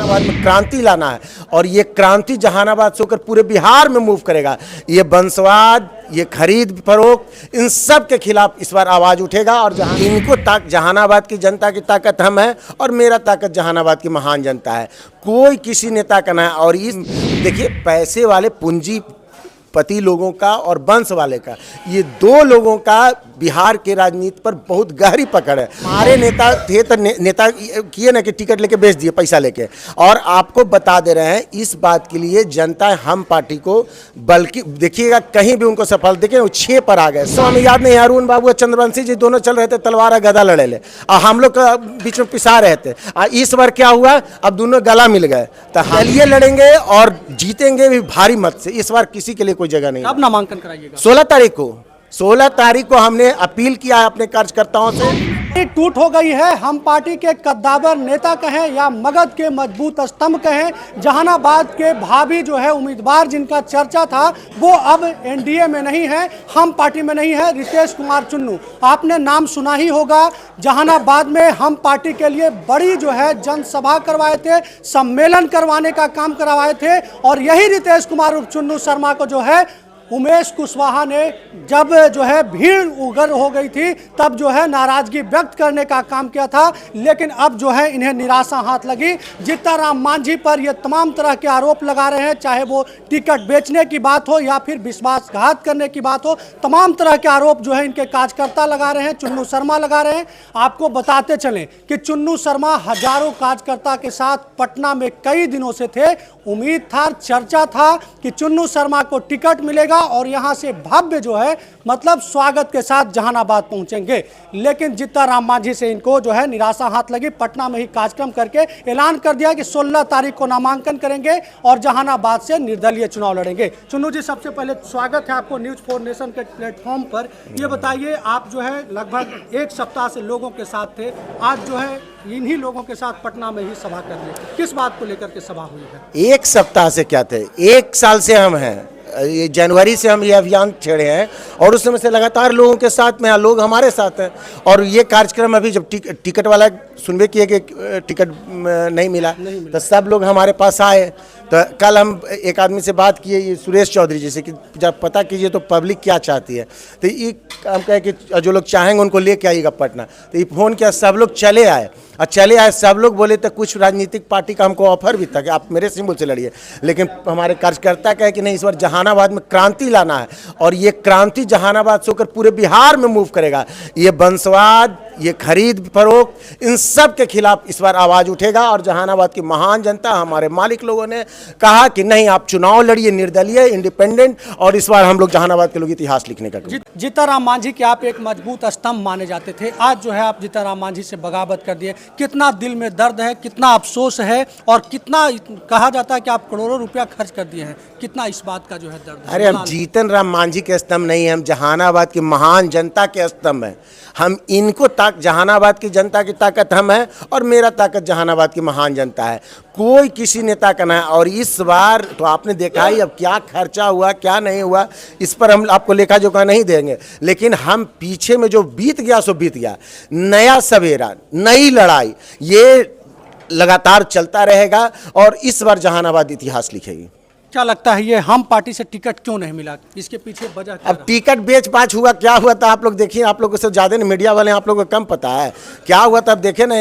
जहानाबाद में क्रांति लाना है और ये क्रांति जहानाबाद से होकर पूरे बिहार में मूव करेगा। ये वंशवाद, ये खरीद फरोख्त, इन सब के खिलाफ इस बार आवाज उठेगा। और इनको जहानाबाद की जनता की ताकत हम है और मेरा ताकत जहानाबाद की महान जनता है, कोई किसी नेता का ना है। और इस देखिए पैसे वाले पूंजीपति लोगों का और वंश वाले का, ये दो लोगों का बिहार के राजनीति पर बहुत गहरी पकड़ है। हमारे नेता थे तो नेता किए ना कि टिकट लेके बेच दिए पैसा लेके। और आपको बता दे रहे हैं इस बात के लिए जनता हम पार्टी को, बल्कि देखिएगा कहीं भी उनको सफल देखे 6 पर आ गए। सो हमें याद नहीं, अरुण बाबू और चंद्रवंशी जी दोनों चल रहे थे तलवार और गदा लड़े ले, और हम लोग बीच में पिसा रहे थे। इस बार क्या हुआ, अब दोनों गला मिल गए, तो चलिए लड़ेंगे और जीतेंगे भी भारी मत से। इस बार किसी के लिए कोई जगह नहीं। अब नामांकन कराइएगा 16 तारीख को हमने अपील किया है अपने कार्यकर्ताओं से। टूट हो गई है। हम पार्टी के कद्दावर नेता कहें या मगध के मजबूत स्तंभ कहें, जहानाबाद के भावी जो है उम्मीदवार जिनका चर्चा था वो अब एनडीए में नहीं है, हम पार्टी में नहीं है। रितेश कुमार चुन्नू, आपने नाम सुना ही होगा। जहानाबाद में हम पार्टी के लिए बड़ी जो है जनसभा करवाए थे, सम्मेलन करवाने का काम करवाए थे, और यही रितेश कुमार उर्फ चुन्नू शर्मा को जो है उमेश कुशवाहा ने जब जो है भीड़ उग्र हो गई थी तब जो है नाराजगी व्यक्त करने का काम किया था। लेकिन अब जो है इन्हें निराशा हाथ लगी। जीताराम मांझी पर ये तमाम तरह के आरोप लगा रहे हैं, चाहे वो टिकट बेचने की बात हो या फिर विश्वासघात करने की बात हो, तमाम तरह के आरोप जो है इनके कार्यकर्ता लगा रहे हैं, चुन्नू शर्मा लगा रहे हैं। आपको बताते चलें कि चुन्नू शर्मा हजारों कार्यकर्ता के साथ पटना में कई दिनों से थे। उम्मीद था, चर्चा था कि चुन्नू शर्मा को टिकट मिलेगा और यहां से भव्य जो है मतलब स्वागत के साथ जहानाबाद पहुंचेंगे। लेकिन जीताराम मांझी से इनको जो है निराशा हाथ लगी। पटना में ही कार्यक्रम करके ऐलान कर दिया कि 16 तारीख को नामांकन करेंगे और जहानाबाद से निर्दलीय चुनाव लड़ेंगे। चुन्नू जी, सबसे पहले स्वागत है आपको न्यूज 4 नेशन के प्लेटफॉर्म पर। ये बताइए, आप जो है लगभग 1 सप्ताह से लोगों के साथ थे, आज जो है इन्हीं लोगों के साथ पटना में ही सभा कर ली, किस बात को लेकर के सभा हुई है? 1 सप्ताह से क्या थे, 1 साल से हम हैं। ये जनवरी से हम ये अभियान छेड़े हैं और उस समय से लगातार लोगों के साथ में, लोग हमारे साथ हैं। और ये कार्यक्रम अभी जब टिकट वाला सुनबे किए कि टिकट नहीं मिला तो सब लोग हमारे पास आए। तो कल हम एक आदमी से बात किए, ये सुरेश चौधरी जी से, कि जब पता कीजिए तो पब्लिक क्या चाहती है। तो ये हम कहे कि जो लोग चाहेंगे उनको लेके आइएगा पटना। तो ये फ़ोन किया, सब लोग चले आए और चले आए। सब लोग बोले तो कुछ राजनीतिक पार्टी का हमको ऑफर भी था कि आप मेरे सिंबल से लड़िए, लेकिन हमारे कार्यकर्ता कहे कि नहीं, इस बार जहानाबाद में क्रांति लाना है और ये क्रांति जहानाबाद से होकर पूरे बिहार में मूव करेगा। ये वंशवाद, ये खरीद फरोख्त, इन सब के खिलाफ इस बार आवाज उठेगा। और जहानाबाद की महान जनता, हमारे मालिक लोगों ने कहा कि नहीं, आप चुनाव लड़िए निर्दलीय, इंडिपेंडेंट, और इस बार हम लोग जहानाबाद के लोग इतिहास लिखने का। जीताराम मांझी के आप एक मजबूत स्तंभ माने जाते थे, आज जो है आप जीताराम मांझी से बगावत कर दिए। कितना दिल में दर्द है, कितना अफसोस है, और कितना कहा जाता है कि आप करोड़ों रुपया खर्च कर दिए हैं, कितना इस बात का जो है दर्द है? अरे हम जीतन राम मांझी के स्तंभ नहीं है, हम जहानाबाद की महान जनता के स्तंभ हैं। हम इनको जहानाबाद की जनता की ताकत हम है और मेरा ताकत जहानाबाद की महान जनता है, कोई किसी नेता का ना है। और इस बार तो आपने देखा ही, अब क्या खर्चा हुआ क्या नहीं हुआ इस पर हम आपको लेखा जोखा नहीं देंगे, लेकिन हम पीछे में जो बीत गया सो बीत गया। नया सवेरा, नई लड़ाई, ये लगातार चलता रहेगा और इस बार जहानाबाद इतिहास लिखेगी। क्या लगता है ये हम पार्टी से टिकट क्यों नहीं मिला, इसके पीछे वजह क्या? अब टिकट बेच पाच हुआ, क्या हुआ था आप लोग देखिए, आप लोगों से ज़्यादा नहीं, मीडिया वाले आप लोगों को कम पता है क्या हुआ था। अब देखे ना,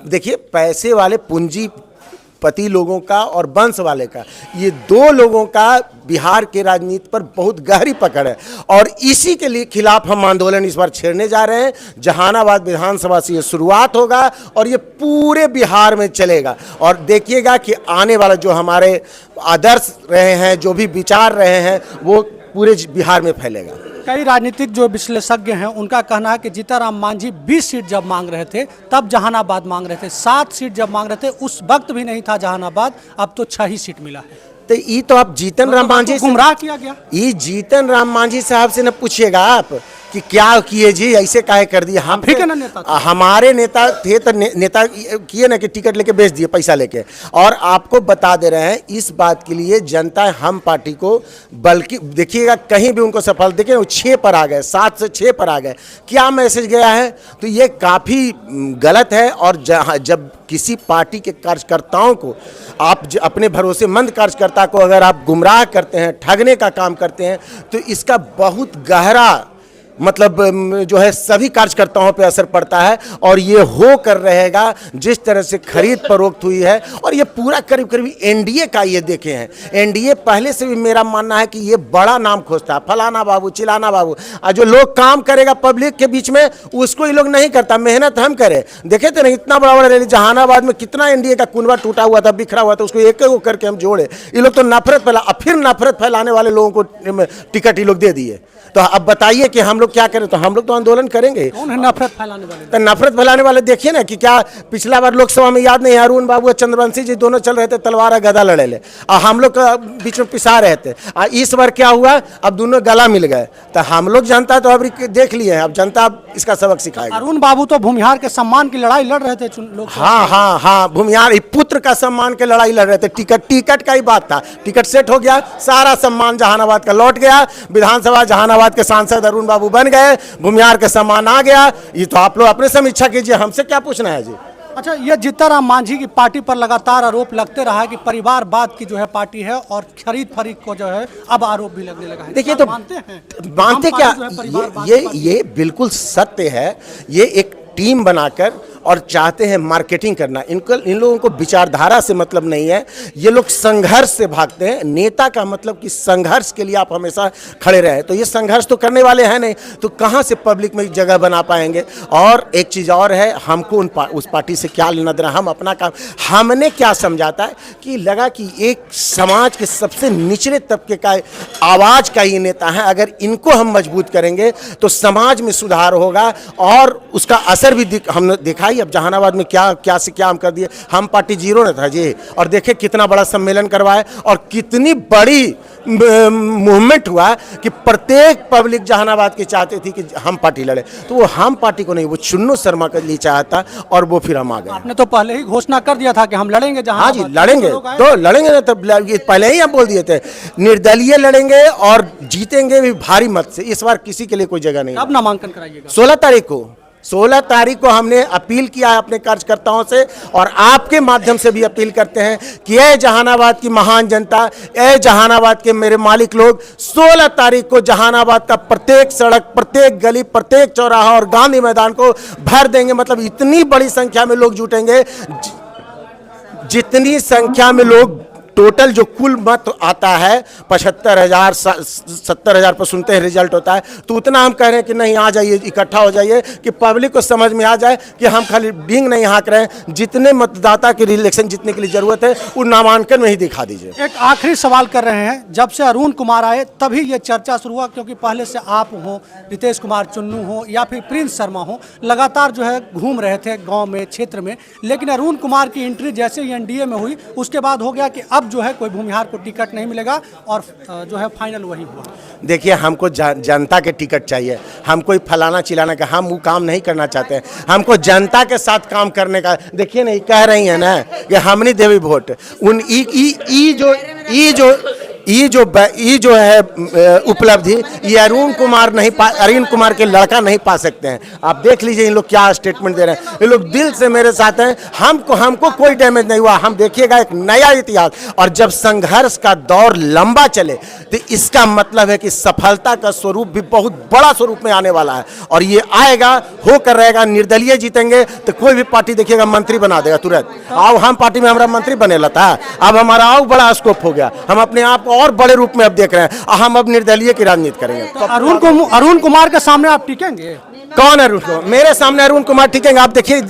देखिए पैसे वाले पूंजीपति लोगों का और वंश वाले का, ये दो लोगों का बिहार के राजनीति पर बहुत गहरी पकड़ है। और इसी के लिए खिलाफ हम आंदोलन इस बार छेड़ने जा रहे हैं। जहानाबाद विधानसभा से ये शुरुआत होगा और ये पूरे बिहार में चलेगा। और देखिएगा कि आने वाला जो हमारे आदर्श रहे हैं, जो भी विचार रहे हैं, वो पूरे बिहार में फैलेगा। कई राजनीतिक जो विश्लेषज्ञ हैं उनका कहना है कि जीताराम मांझी 20 सीट जब मांग रहे थे तब जहानाबाद मांग रहे थे, 7 सीट जब मांग रहे थे उस वक्त भी नहीं था जहानाबाद, अब तो 6 ही सीट मिला है। तो ये तो आप जीतन राम मांझी गुमराह किया गया। ये जीतन राम मांझी साहब से न पूछिएगा आप कि क्या किए जी, ऐसे काहे कर दिए। हम भी क्या नेता थे? हमारे नेता थे तो नेता किए ना कि टिकट लेके बेच दिए पैसा लेके। और आपको बता दे रहे हैं इस बात के लिए जनता हम पार्टी को, बल्कि देखिएगा कहीं भी उनको सफल, देखिए 6 पर आ गए, 7 से 6 पर आ गए, क्या मैसेज गया है। तो ये काफ़ी गलत है। और जब किसी पार्टी के कार्यकर्ताओं को आप अपने भरोसेमंद कार्यकर्ता को अगर आप गुमराह करते हैं, ठगने का काम करते हैं, तो इसका बहुत गहरा मतलब जो है सभी कार्यकर्ताओं पे असर पड़ता है। और ये हो कर रहेगा जिस तरह से खरीद फरोख्त हुई है। और ये पूरा करीब करीब एनडीए का ये देखे हैं, एनडीए पहले से भी मेरा मानना है कि ये बड़ा नाम खोजता है, फलाना बाबू चिलाना बाबू। और जो लोग काम करेगा पब्लिक के बीच में उसको ये लोग नहीं करता, मेहनत हम करें। देखे थे ना इतना बड़ा बड़ा रैली जहानाबाद में, कितना एनडीए का कुनबा टूटा हुआ था, बिखरा हुआ था, उसको एक एक करके हम जोड़े। ये लोग तो नफरत फैला, अब फिर नफरत फैलाने वाले लोगों को टिकट ये लोग दे दिए। तो अब बताइए कि हम लोग क्या करें। तो हम लोग तो आंदोलन करेंगे। कौन है नफरत फैलाने वाले? तो नफरत फैलाने वाले देखिए ना कि क्या पिछला बार लोकसभा में याद नहीं, अरुण बाबू और चंद्रवंशी जी दोनों चल रहे थे तलवार और गदा लड़े ले, और हम लोग बीच में पिसा रहे थे। और इस बार क्या हुआ, अब दोनों गला मिल गए। तो हम लोग जनता तो अब देख लिए हैं, अब जनता इसका सबक सिखाएगी। अरुण बाबू तो भूमिहार के सम्मान की लड़ाई लड़ रहे थे लोग। हाँ हाँ हाँ, भूमिहार पुत्र का सम्मान के लड़ाई लड़ रहे थे। टिकट का ही बात था, टिकट सेट हो गया, सारा सम्मान जहानाबाद का लौट गया। विधानसभा जहानाबाद के सांसद अरुण बाबू बन गए, भूमिहार का सम्मान आ गया। ये तो आप लोग अपने समीक्षा कीजिए, हमसे क्या पूछना है जी। अच्छा, ये जीतनराम मांझी की पार्टी पर लगातार आरोप लगते रहा है कि परिवारवाद की जो है पार्टी है और खरीद फरीद को जो है अब आरोप भी लगने लगा है। देखिए तो मानते क्या, ये बिल्कुल सत्य है। ये एक टीम बनाकर और चाहते हैं मार्केटिंग करना। इन लोगों को विचारधारा से मतलब नहीं है, ये लोग संघर्ष से भागते हैं। नेता का मतलब कि संघर्ष के लिए आप हमेशा खड़े रहे, तो ये संघर्ष तो करने वाले हैं नहीं, तो कहाँ से पब्लिक में जगह बना पाएंगे। और एक चीज़ और है, हमको उस पार्टी से क्या लेना देना, हम अपना काम। हमने क्या समझाता है कि लगा कि एक समाज के सबसे निचले तबके का आवाज़ का ये नेता है, अगर इनको हम मजबूत करेंगे तो समाज में सुधार होगा और उसका असर भी हमने देखा। अब जहानाबाद में क्या से क्या हम कर दिए। हम पार्टी जीरो न था जी, और देखे कितना बड़ा सम्मेलन करवाए और कितनी बड़ी मूवमेंट हुआ कि प्रत्येक पब्लिक जहानाबाद की चाहती थी कि हम पार्टी लड़े। तो वो हम पार्टी को नहीं, वो चुन्नू शर्मा के लिए चाहता, और वो फिर हम आ गए। आपने तो पहले ही घोषणा कर दिया था कि हम लड़ेंगे हाँ जी, लड़ेंगे तो लड़ेंगे ना, तब पहले ही हम बोल दिए थे निर्दलीय लड़ेंगे और जीतेंगे भी भारी मत से। इस बार किसी के लिए कोई जगह नहीं। कब नामांकन कराइएगा? 16 तारीख को हमने अपील किया है अपने कार्यकर्ताओं से, और आपके माध्यम से भी अपील करते हैं कि ए जहानाबाद की महान जनता, ए जहानाबाद के मेरे मालिक लोग, 16 तारीख को जहानाबाद का प्रत्येक सड़क, प्रत्येक गली, प्रत्येक चौराहा और गांधी मैदान को भर देंगे। मतलब इतनी बड़ी संख्या में लोग जुटेंगे, जितनी संख्या में लोग टोटल जो कुल मत आता है 75,000 70,000 पर सुनते हैं रिजल्ट होता है, तो उतना हम कह रहे हैं कि नहीं आ जाइए, इकट्ठा हो जाइए, कि पब्लिक को समझ में आ जाए कि हम खाली डींग नहीं हाँक रहे हैं। जितने मतदाता के इलेक्शन जीतने के लिए जरूरत है वो नामांकन में ही दिखा दीजिए। एक आखिरी सवाल कर रहे हैं, जब से अरुण कुमार आए तभी ये चर्चा शुरू हुआ, क्योंकि पहले से आप हो, नीतीश कुमार चुन्नू हो या फिर प्रिंस शर्मा हो, लगातार जो है घूम रहे थे गाँव में, क्षेत्र में। लेकिन अरुण कुमार की एंट्री जैसे ही एनडीए में हुई, उसके बाद हो गया कि अब जो है कोई भूमिहार को टिकट नहीं मिलेगा, और जो है फाइनल वही हुआ। देखिए, हमको जनता के टिकट चाहिए, हम कोई फलाना चिलाना का हम वो काम नहीं करना चाहते हैं। हमको जनता के साथ काम करने का, देखिए नहीं कह रही है ना कि हम नहीं देवी वोट, उन ये जो है उपलब्धि, ये अरुण कुमार के लड़का नहीं पा सकते हैं। आप देख लीजिए इन लोग क्या स्टेटमेंट दे रहे हैं। ये लोग दिल से मेरे साथ हैं, हमको कोई डैमेज नहीं हुआ। हम देखिएगा एक नया इतिहास, और जब संघर्ष का दौर लंबा चले तो इसका मतलब है कि सफलता का स्वरूप भी बहुत बड़ा स्वरूप में आने वाला है, और ये आएगा, होकर रहेगा। निर्दलीय जीतेंगे तो कोई भी पार्टी देखिएगा मंत्री बना देगा तुरंत। आओ, हम पार्टी में हमारा मंत्री बनेला था, अब हमारा आओ बड़ा स्कोप हो गया, हम अपने आप को और बड़े रूप में अब देख रहे हैं। हम अब निर्दलीय की राजनीति करेंगे। तो अरुण कुमार के सामने आप टिकेंगे? कौन अरुण कुमार? मेरे सामने अरुण कुमार टिकेंगे? आप देखिए,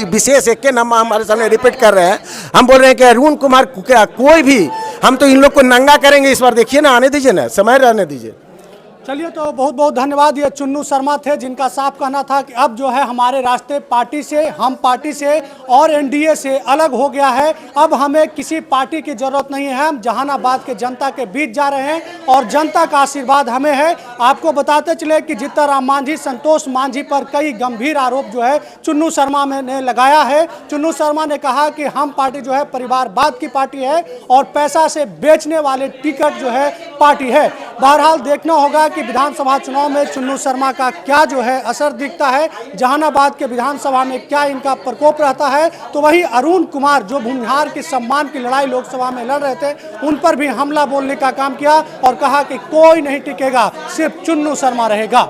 विशेष एक के नाम हमारे सामने रिपीट कर रहे हैं। हम बोल रहे हैं कि अरुण कुमार कोई भी, हम तो इन लोग को नंगा करेंगे इस बार। देखिए ना, आने दीजिए ना, समय रहने दीजिए। चलिए, तो बहुत बहुत धन्यवाद। ये चुन्नू शर्मा थे जिनका साफ कहना था कि अब जो है हमारे रास्ते पार्टी से, हम पार्टी से और एनडीए से अलग हो गया है। अब हमें किसी पार्टी की जरूरत नहीं है, हम जहानाबाद के जनता के बीच जा रहे हैं और जनता का आशीर्वाद हमें है। आपको बताते चले कि जीतनराम मांझी, संतोष मांझी पर कई गंभीर आरोप जो है चुन्नू शर्मा ने लगाया है। चुन्नू शर्मा ने कहा कि हम पार्टी जो है परिवारवाद की पार्टी है और पैसा से बेचने वाले टिकट जो है पार्टी है। बहरहाल देखना होगा कि विधानसभा चुनाव में चुन्नू शर्मा का क्या जो है असर दिखता है, जहानाबाद के विधानसभा में क्या इनका प्रकोप रहता है। तो वही अरुण कुमार जो भूमिहार के सम्मान की लड़ाई लोकसभा में लड़ रहे थे, उन पर भी हमला बोलने का काम किया और कहा कि कोई नहीं टिकेगा, सिर्फ चुन्नू शर्मा रहेगा।